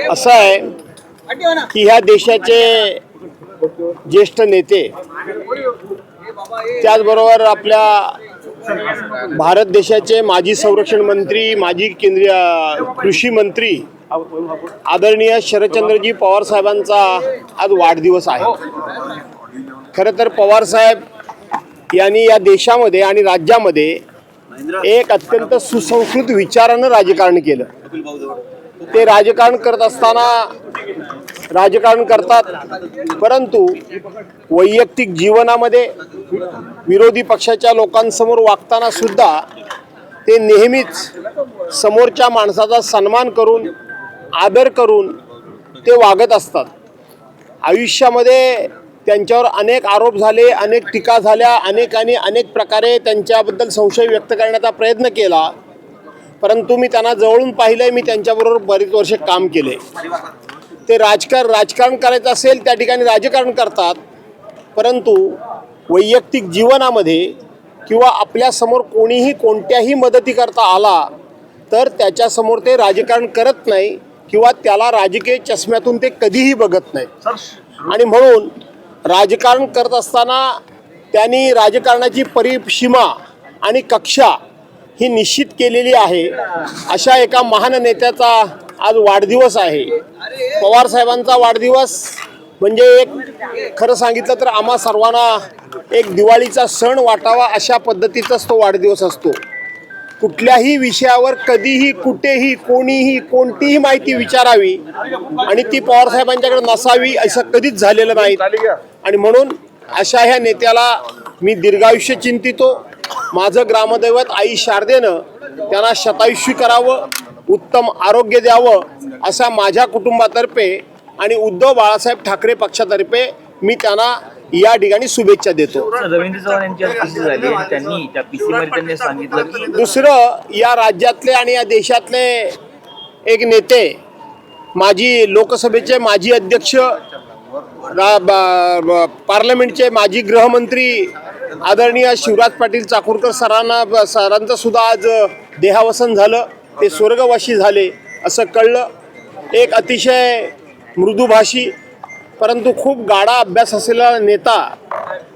असं आहे की ह्या देशाचे ज्येष्ठ नेते, त्याचबरोबर आपल्या भारत देशाचे माजी संरक्षण मंत्री, माजी केंद्रीय कृषी मंत्री आदरणीय शरदचंद्रजी पवार साहेबांचा आज वाढदिवस आहे. खरं तर पवार साहेब यांनी या देशामध्ये आणि राज्यामध्ये एक अत्यंत सुसंस्कृत विचारानं राजकारण केलं. ते राजकारण करत असताना राजकारण करतात, परंतु वैयक्तिक जीवनामध्ये विरोधी पक्षाच्या लोकांसमोर वागताना सुद्धा ते नेहमीच समोरच्या माणसाचा सन्मान करून, आदर करून ते वागत असतात. आयुष्यामध्ये त्यांच्यावर अनेक आरोप झाले, अनेक टीका झाल्या, अनेकांनी अनेक प्रकारे त्यांच्याबद्दल संशय व्यक्त करण्याचा प्रयत्न केला, परंतु मी त्यांना जवळून पाहिलं आहे. मी त्यांच्याबरोबर बरीच वर्षे काम केले. ते राजकारण करायचं असेल त्या ठिकाणी राजकारण करतात, परंतु वैयक्तिक जीवनामध्ये किंवा आपल्यासमोर कोणीही कोणत्याही मदती करता आला तर त्याच्यासमोर ते राजकारण करत नाही किंवा त्याला राजकीय चष्म्यातून ते कधीही बघत नाही. आणि म्हणून राजकारण करत असताना त्यांनी राजकारणाची परिसीमा आणि कक्षा ही निश्चित केलेली आहे. अशा एका महान नेत्याचा आज वाढदिवस आहे. पवार साहेबांचा वाढदिवस म्हणजे एक खरं सांगितलं तर आम्हा सर्वांना एक दिवाळीचा सण वाटावा अशा पद्धतीचाच तो वाढदिवस असतो. कुठल्याही विषयावर कधीही कुठेही कोणीही कोणतीही माहिती विचारावी आणि ती पवार साहेबांच्याकडे नसावी असं कधीच झालेलं नाही. आणि म्हणून अशा ह्या नेत्याला मी दीर्घायुष्य चिंतितो. माझं ग्रामदैवत आई शारदेनं त्यांना शतायुष्य करावं, उत्तम आरोग्य द्यावं असा माझ्या कुटुंबातर्फे आणि उद्धव बाळासाहेब ठाकरे पक्षातर्फे मी त्यांना या ठिकाणी शुभेच्छा देतो. रवींद्र चव्हाण यांची पीसी झाली, त्यांनी त्या पीसीमध्ये त्यांनी सांगितलं की दुसरं या राज्यातले आणि या देशातले एक नेते, माजी लोकसभेचे माजी अध्यक्ष, पार्लमेंटचे माजी गृहमंत्री आदरणीय शिवराज पाटील चाकूरकर सरांचं सुद्धा आज देहावसन झालं. ते स्वर्गवासी झाले असं कळलं. एक अतिशय मृदुभाषी परंतु खूप गाढा अभ्यास असलेला नेता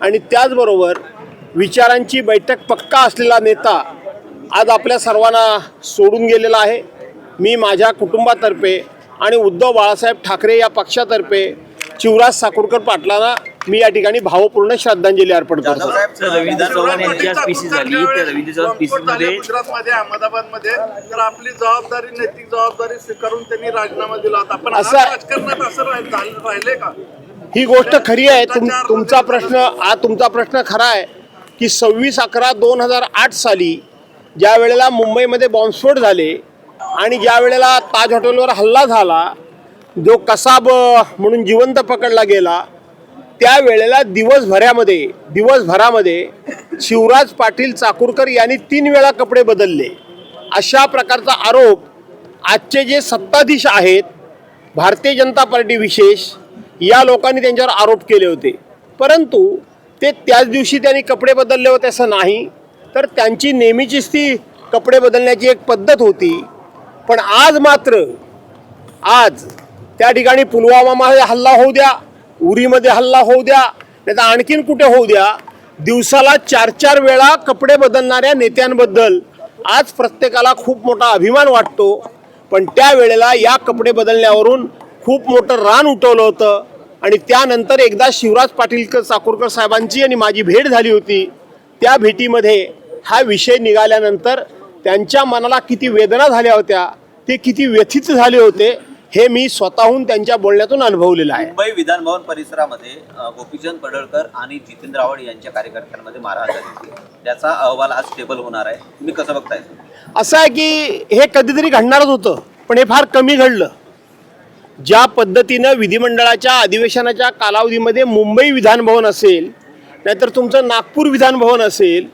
आणि त्याचबरोबर विचारांची बैठक पक्का असलेला नेता आज आपल्या सर्वांना सोडून गेलेला आहे. मी माझ्या कुटुंबातर्फे आणि उद्धव बाळासाहेब ठाकरे या पक्षातर्फे शिवराज साकुरकर पाटलांना मी या ठिकाणी भावपूर्ण श्रद्धांजली अर्पण करतो. रवींद्र चव्हाण यांची आज पीसी झाली, त्या रवींद्र चव्हाण पीसीमध्ये गुजरातमध्ये अहमदाबादमध्ये तर आपली जबाबदारी, नैतिक जबाबदारी स्वीकारून त्यांनी राजीनामा दिला होता. पण असं राजकारणात असं राहिले का? ही गोष्ट खरी आहे. तुमचा प्रश्न खरा आहे की 26/11/2008 साली ज्या वेळेला मुंबईमध्ये बॉम्बस्फोट झाले आणि ज्या वेळेला ताज हॉटेलवर हल्ला झाला, जो कसाब म्हणून जिवंत पकडला गेला, त्यावेळेला दिवसभरामध्ये शिवराज पाटील चाकूरकर यांनी 3 वेळा कपडे बदलले. अशा प्रकारचा आरोप आजचे जे सत्ताधीश आहेत, भारतीय जनता पार्टी विशेष, या लोकांनी त्यांच्यावर आरोप केले होते. परंतु ते त्याच दिवशी त्यांनी कपडे बदलले होते असं नाही, तर त्यांची नेहमीचीच ती कपडे बदलण्याची एक पद्धत होती. पण आज मात्र त्या ठिकाणी पुलवामामध्ये हल्ला होऊ द्या, उरीमध्ये हल्ला होऊ द्या, नाही तर आणखीन कुठे होऊ द्या, दिवसाला 4-4 वेळा कपडे बदलणाऱ्या नेत्यांबद्दल आज प्रत्येकाला खूप मोठा अभिमान वाटतो. पण त्यावेळेला या कपडे बदलण्यावरून खूप मोठं रान उठवलं होतं आणि त्यानंतर एकदा शिवराज पाटील चाकूरकर साहेबांची आणि माझी भेट झाली होती. त्या भेटीमध्ये हा विषय निघाल्यानंतर त्यांच्या मनाला किती वेदना झाल्या होत्या, ते किती व्यथित झाले होते हे मी स्वतःहून त्यांच्या बोलण्यातून अनुभवलेलं आहे. मुंबई विधान भवन परिसरामध्ये गोपीचंद पडळकर आणि जितेंद्र आव्हाड यांच्या कार्यकर्त्यांमध्ये मारहाण झाली, त्याचा अहवाल आज टेबल होणार आहे. तुम्ही कसं बघताय? असं आहे की हे कधीतरी घडणारच होतं, पण हे फार कमी घडलं. ज्या पद्धतीनं विधिमंडळाच्या अधिवेशनाच्या कालावधीमध्ये मुंबई विधान भवन असेल, नाहीतर तुमचं नागपूर विधान भवन असेल,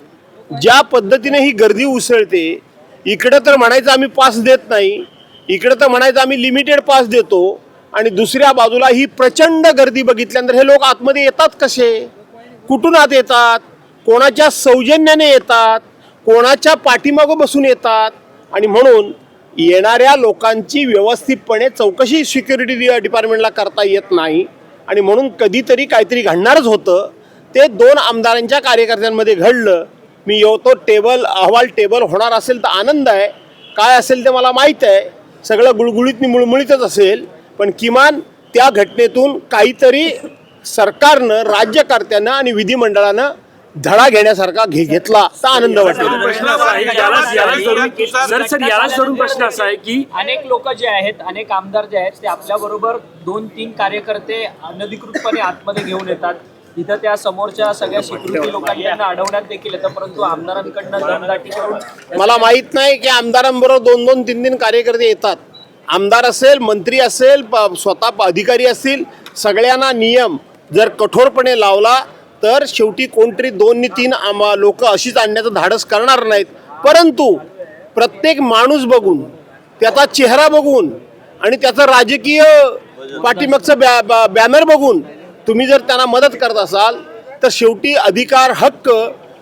ज्या पद्धतीने ही गर्दी उसळते, इकडं तर म्हणायचं आम्ही पास देत नाही, इकडं तर म्हणायचं आम्ही लिमिटेड पास देतो, आणि दुसऱ्या बाजूला ही प्रचंड गर्दी बघितल्यानंतर हे लोक आतमध्ये येतात कसे, कुठून आत येतात, कोणाच्या सौजन्याने येतात, कोणाच्या पाठीमागं बसून येतात. आणि म्हणून येणाऱ्या लोकांची व्यवस्थितपणे चौकशी सिक्युरिटी डिपार्टमेंटला करता येत नाही आणि म्हणून कधीतरी काहीतरी घडणारच होतं. ते 2 आमदारांच्या कार्यकर्त्यांमध्ये घडलं. मी तो अहवाल टेबल होणार असेल तर आनंद आहे, काय असेल ते मला माहीत आहे, सगळं गुळगुळीत मुळमुळीतच असेल, पण किमान त्या घटनेतून काहीतरी सरकारनं, राज्यकर्त्यानं आणि विधिमंडळानं धडा घेण्यासारखा घेतला तर आनंद वाटेल. यालाच धरून प्रश्न असा आहे की अनेक लोक जे आहेत, अनेक आमदार जे आहेत, ते आपल्याबरोबर 2-3 कार्यकर्ते अनधिकृतपणे आतमध्ये घेऊन येतात. तिथं त्या समोरच्या सगळ्या सिक्युरिटी लोकांनी त्यांना अडवण्यात देखील येतं, परंतु आमदारांकडनं दमदाटी करून मला माहीत नाही की आमदारांबरोबर 2-2, 3-3 कार्यकर्ते येतात. आमदार असेल, मंत्री असेल, स्वतः अधिकारी असतील, सगळ्यांना नियम जर कठोरपणे लावला तर शेवटी कोणतरी 2 नि 3 लोक अशीच आणण्याचं धाडस करणार नाहीत. परंतु प्रत्येक माणूस बघून, त्याचा चेहरा बघून आणि त्याचं राजकीय पाठीमागचं बॅनर बघून तुम्ही जर त्यांना मदत करत असाल तर शेवटी अधिकार, हक्क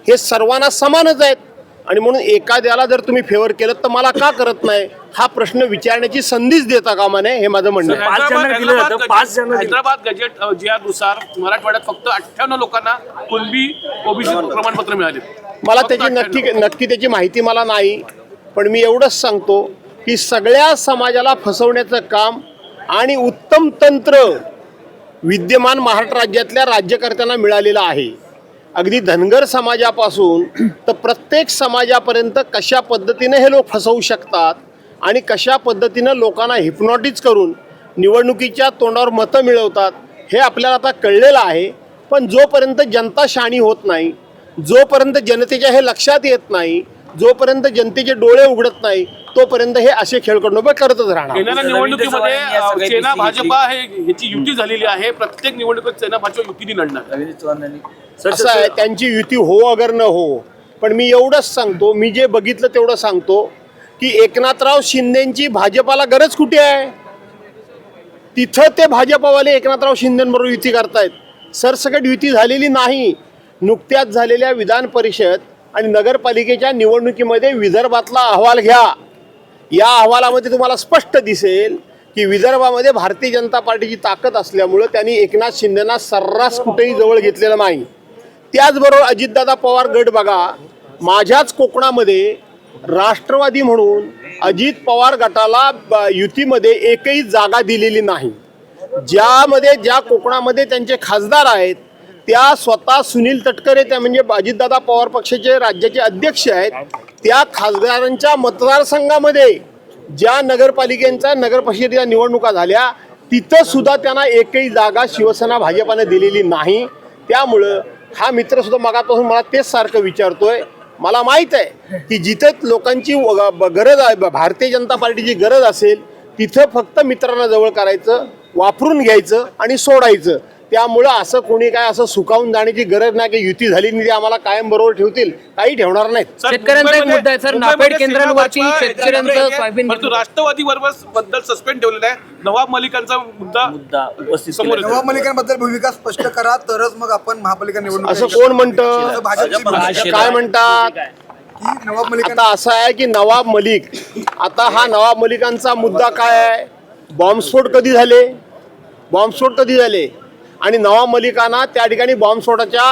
हे सर्वांना समानच आहेत. आणि म्हणून एखाद्याला जर तुम्ही फेवर केलं तर मला का करत नाही हा प्रश्न विचारण्याची संधीच देता कामा नये, हे माझं म्हणणं आहे. हैदराबाद गजेट जियानुसार मराठवाड्यात फक्त 58 लोकांना कुणबी ओबीसी प्रमाणपत्र मिळाले. मला त्याची नक्की त्याची माहिती मला नाही, पण मी एवढंच सांगतो की सगळ्या समाजाला फसवण्याचं काम आणि उत्तम तंत्र विद्यमान महाराष्ट्र राज्यातल्या राज्यकर्त्यांना मिळालेलं आहे. अगदी धनगर समाजापासून तर प्रत्येक समाजापर्यंत कशा पद्धतीने हे लोक फसवू शकतात आणि कशा पद्धतीनं लोकांना हिप्नॉटिझ करून निवडणुकीच्या तोंडावर मतं मिळवतात हे आपल्याला आता कळलेलं आहे. पण जोपर्यंत जनता शहाणी होत नाही, जोपर्यंत जनतेच्या हे लक्षात येत नाही, जोपर्यंत जनतेचे डोळे उघडत नाही, तोपर्यंत हे असे खेळकडोबे करतच राहणार. येणाऱ्या निवडणुकीमध्ये सेना भाजपा ह्याची युती झालेली आहे. प्रत्येक निवडणुकीत सेना भाजपा युतीने लढणार. असं आहे, त्यांची युती हो अगर न हो, पण मी एवढंच सांगतो, मी जे बघितलं तेवढं सांगतो की एकनाथराव शिंदेची भाजपाला गरज कुठे आहे? तिथं ते भाजपावाले एकनाथराव शिंदेबरोबर युती करतायत. सरसकट युती झालेली नाही. नुकत्याच झालेल्या विधान परिषद आणि नगरपालिकेच्या निवडणुकीमध्ये विदर्भातला अहवाल घ्या. या अहवालामध्ये तुम्हाला स्पष्ट दिसेल की विदर्भामध्ये भारतीय जनता पार्टीची ताकद असल्यामुळं त्यांनी एकनाथ शिंदेना सर्रास कुठेही जवळ घेतलेलं नाही. त्याचबरोबर अजितदादा पवार गट बघा, माझ्याच कोकणामध्ये राष्ट्रवादी म्हणून अजित पवार गटाला युतीमध्ये एकही जागा दिलेली नाही. ज्या कोकणामध्ये त्यांचे खासदार आहेत त्या स्वतः सुनील तटकरे, त्या म्हणजे अजितदादा पवार पक्षाचे राज्याचे अध्यक्ष आहेत, त्या खासदारांच्या मतदारसंघामध्ये ज्या नगरपालिकेच्या नगर परिषदेच्या निवडणुका झाल्या तिथं सुद्धा त्यांना एकही जागा शिवसेना भाजपाने दिलेली नाही. त्यामुळं हा मित्रसुद्धा मगापासून मला तेच सारखं विचारतोय. मला माहीत आहे की जिथे लोकांची गरज आहे, भारतीय जनता पार्टीची गरज असेल तिथं फक्त मित्रांना जवळ करायचं, वापरून घ्यायचं आणि सोडायचं. त्यामुळं असं कोणी काय असं सुकावून जाण्याची गरज नाही की युती झाली नाही ते आम्हाला कायम बरोबर ठेवतील, काही ठेवणार नाहीत. शेतकऱ्यांचा एक मुद्दा आहे सर, नापेड केंद्रांवरती शेतकऱ्यांचं सोयाबीन परंतु राष्ट्रवादी बद्दल सस्पेंड ठेवलेला आहे. नवाब मलिकांचा मुद्दा उपस्थित समोर येतो. नवाब मलिकांबद्दल भूमिका स्पष्ट करा तरच मग आपण महापालिका निवडणूक असं कोण म्हणतं? काय म्हणतात? नवाब मलिक आता असं आहे की नवाब मलिक, आता हा नवाब मलिकांचा मुद्दा काय आहे? बॉम्बस्फोट कधी झाले आणि नवाब मलिकांना त्या ठिकाणी बॉम्बस्फोटाच्या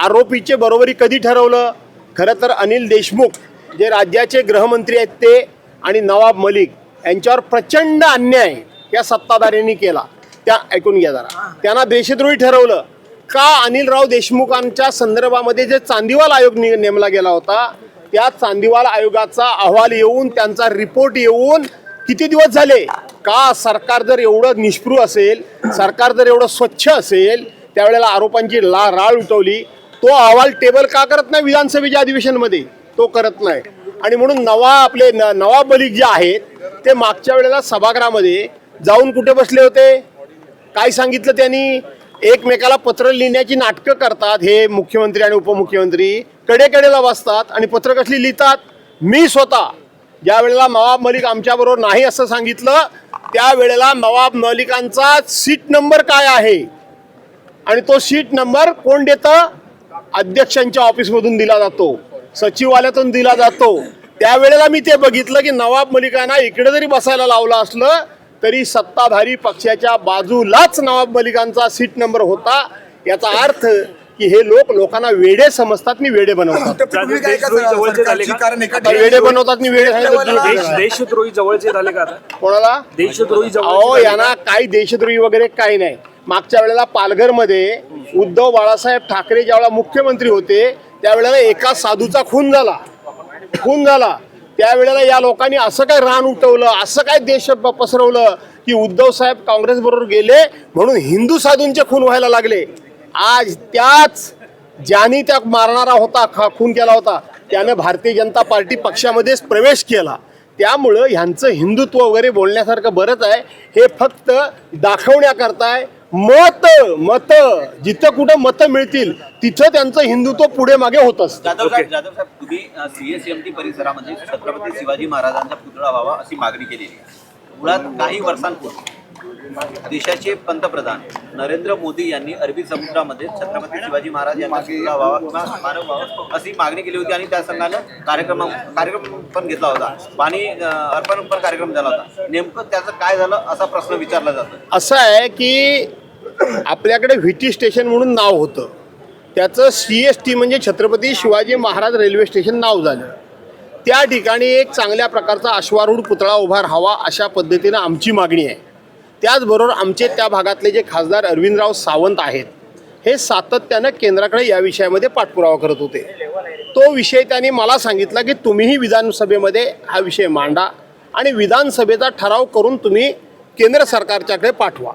आरोपीचे बरोबरी कधी ठरवलं? खरं तर अनिल देशमुख जे राज्याचे गृहमंत्री आहेत ते आणि नवाब मलिक यांच्यावर प्रचंड अन्याय या सत्ताधाऱ्यांनी केला. त्या ऐकून घ्या जरा, त्यांना देशद्रोही ठरवलं का? अनिलराव देशमुखांच्या संदर्भामध्ये जे चांदीवाल आयोग नेमला गेला होता त्या चांदीवाल आयोगाचा अहवाल येऊन, त्यांचा रिपोर्ट येऊन किती दिवस झाले? का सरकार जर एवढं निष्पृह असेल, सरकार जर एवढं स्वच्छ असेल, त्यावेळेला आरोपांची राळ उठवली. तो अहवाल टेबल का करत नाही विधानसभेच्या अधिवेशनमध्ये? तो करत नाही. आणि म्हणून नवाब मलिक जे आहेत ते मागच्या वेळेला सभागृहामध्ये जाऊन कुठे बसले होते? काय सांगितलं त्यांनी? एकमेकाला पत्र लिहिण्याची नाटकं करतात हे मुख्यमंत्री आणि उपमुख्यमंत्री, कडेकडेला बसतात आणि पत्र कसली लिहितात? मी स्वतः ज्या वेळेला नवाब मलिक आमच्याबरोबर नाही असं सांगितलं त्यावेळेला नवाब मलिकांचा सीट नंबर काय आहे आणि तो सीट नंबर कोण देतं? अध्यक्षांच्या ऑफिसमधून दिला जातो, सचिवालयातून दिला जातो. त्यावेळेला मी ते बघितलं की नवाब मलिकांना इकडे जरी बसायला लावलं असलं तरी सत्ताधारी पक्षाच्या बाजूलाच नवाब मलिकांचा सीट नंबर होता. याचा अर्थ की हे लोकांना वेडे समजतात आणि वेडे बनवतात. भूमिका आहे का सरकारची? कारण एका आता वेडे बनवतात आणि वेडे सांगितलं देशद्रोही जवळचे झाले का आता? कोणाला? देशद्रोही अहो यांना काही देशद्रोही वगैरे काही नाही. मागच्या वेळेला पालघरमध्ये उद्धव बाळासाहेब ठाकरे ज्यावेळेला मुख्यमंत्री होते त्यावेळेला एका साधूचा खून झाला. त्यावेळेला या लोकांनी असं काय रान उठवलं, असं काय देश पसरवलं की उद्धव साहेब काँग्रेस बरोबर गेले म्हणून हिंदू साधूंचे खून व्हायला लागले. आज त्याच ज्यांनी त्या मारणारा होता, खून केला होता, त्यानं भारतीय जनता पार्टी पक्षामध्येच प्रवेश केला. त्यामुळं ह्यांचं हिंदुत्व वगैरे बोलण्यासारखं बरंच आहे. हे फक्त दाखवण्याकरताय. मत जिथं कुठं मतं मिळतील तिथं त्यांचं हिंदुत्व पुढे मागे होत असतं. जाधव साहेब तुम्ही CSMT परिसरामध्ये छत्रपती शिवाजी महाराजांचा पुतळा व्हावा अशी मागणी केलेली आहे. मुळात काही वर्षांपूर्वी देशाचे पंतप्रधान नरेंद्र मोदी यांनी अरबी समुद्रामध्ये छत्रपती शिवाजी महाराज यांचा पुतळा व्हावा किंवा स्मारक व्हावं अशी मागणी केली होती आणि त्या संघानं कार्यक्रम पण घेतला होता. पाणी अर्पण पण कार्यक्रम झाला होता. नेमकं त्याचं काय झालं असा प्रश्न विचारला जातो. असं आहे की आपल्याकडे व्हीटी स्टेशन म्हणून नाव होतं, त्याचं CST म्हणजे छत्रपती शिवाजी महाराज रेल्वे स्टेशन नाव झालं. त्या ठिकाणी एक चांगल्या प्रकारचा अश्वारूढ पुतळा उभा राहावा अशा पद्धतीनं आमची मागणी आहे. त्याचबरोबर आमचे त्या भागातले जे खासदार अरविंदराव सावंत आहेत हे सातत्यानं केंद्राकडे या विषयामध्ये पाठपुरावा करत होते. तो विषय त्यांनी मला सांगितला की तुम्हीही विधानसभेमध्ये हा विषय मांडा आणि विधानसभेचा ठराव करून तुम्ही केंद्र सरकारच्याकडे पाठवा.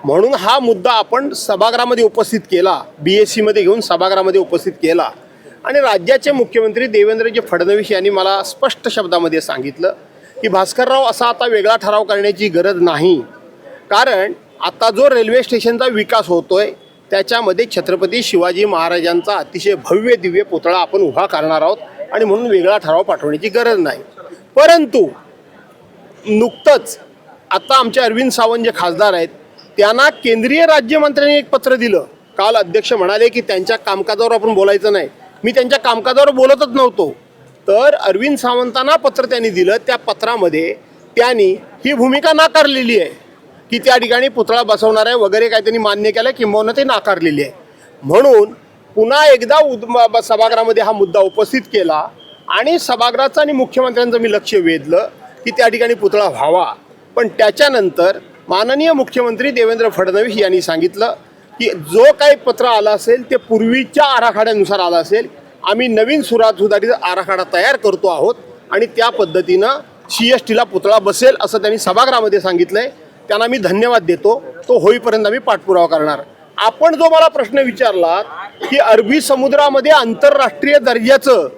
म्हणून हा मुद्दा आपण सभागृहामध्ये उपस्थित केला, BSCमध्ये घेऊन सभागृहामध्ये उपस्थित केला आणि राज्याचे मुख्यमंत्री देवेंद्रजी फडणवीस यांनी मला स्पष्ट शब्दामध्ये सांगितलं की भास्करराव असा आता वेगळा ठराव करण्याची गरज नाही, कारण आता जो रेल्वे स्टेशनचा विकास होतोय त्याच्यामध्ये छत्रपती शिवाजी महाराजांचा अतिशय भव्य दिव्य पुतळा आपण उभा करणार आहोत आणि म्हणून वेगळा ठराव पाठवण्याची गरज नाही. परंतु नुकतंच आता आमचे अरविंद सावंत जे खासदार आहेत त्यांना केंद्रीय राज्यमंत्र्यांनी एक पत्र दिलं. काल अध्यक्ष म्हणाले की त्यांच्या कामकाजावर आपण बोलायचं नाही. मी त्यांच्या कामकाजावर बोलतच नव्हतो. तर अरविंद सावंतांना पत्र त्यांनी दिलं. त्या पत्रामध्ये त्यांनी ही भूमिका नाकारलेली आहे की त्या ठिकाणी पुतळा बसवणार आहे वगैरे काय त्यांनी मान्य केलं, किंबहुना ते नाकारलेली आहे. म्हणून पुन्हा एकदा सभागृहामध्ये हा मुद्दा उपस्थित केला आणि सभागृहाचं आणि मुख्यमंत्र्यांचं मी लक्ष वेधलं की त्या ठिकाणी पुतळा व्हावा. पण त्याच्यानंतर माननीय मुख्यमंत्री देवेंद्र फडणवीस यांनी सांगितलं की जो काही पत्र आलं असेल ते पूर्वीच्या आराखड्यानुसार आलं असेल. आम्ही नवीन सुधारित आराखडा तयार करतो आहोत आणि त्या पद्धतीनं CSTला पुतळा बसेल असं त्यांनी सभागृहामध्ये सांगितलं आहे. त्यांना मी धन्यवाद देतो. तो होईपर्यंत आम्ही पाठपुरावा करणार. आपण जो मला प्रश्न विचारला की अरबी समुद्रामध्ये आंतरराष्ट्रीय दर्जाचं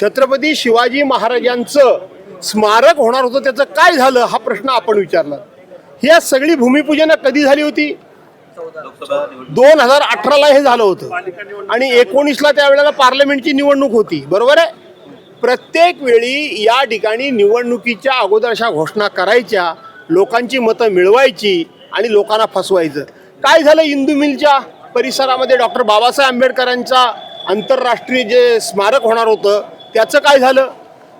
छत्रपती शिवाजी महाराजांचं स्मारक होणार होतं, त्याचं काय झालं हा प्रश्न आपण विचारला. ही सगळी भूमिपूजन कधी झाली होती? 2018ला हे झालं होतं आणि 19ला त्यावेळेला पार्लमेंटची निवडणूक होती, बरोबर आहे. प्रत्येक वेळी या ठिकाणी निवडणुकीच्या अगोदर अशा घोषणा करायच्या, लोकांची मतं मिळवायची आणि लोकांना फसवायचं. काय झालं? इंदू मिलच्या परिसरामध्ये डॉक्टर बाबासाहेब आंबेडकरांचा आंतरराष्ट्रीय जे स्मारक होणार होतं त्याचं काय झालं?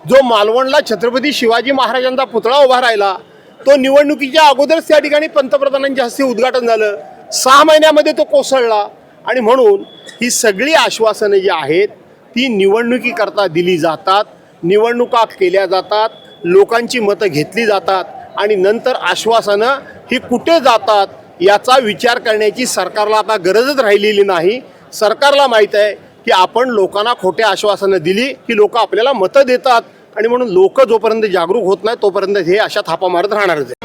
जो मालवणला छत्रपती शिवाजी महाराजांचा पुतळा उभा राहिला तो निवडणुकीच्या अगोदरच त्या ठिकाणी पंतप्रधानांच्या हस्ते उद्घाटन झालं. 6 महिन्यामध्ये तो कोसळला. आणि म्हणून ही सगळी आश्वासनं जी आहेत ती निवडणुकीकरता दिली जातात, निवडणुका केल्या जातात, लोकांची मतं घेतली जातात आणि नंतर आश्वासनं ही कुठे जातात याचा विचार करण्याची सरकारला आता गरजच राहिलेली नाही. सरकारला माहीत आहे की आपण लोकांना खोटे आश्वासनं दिली की लोक आपल्याला मतं देतात आणि म्हणून लोक जोपर्यंत जागरूक होत नाही तोपर्यंत हे अशा थापा मारत राहणारच आहे.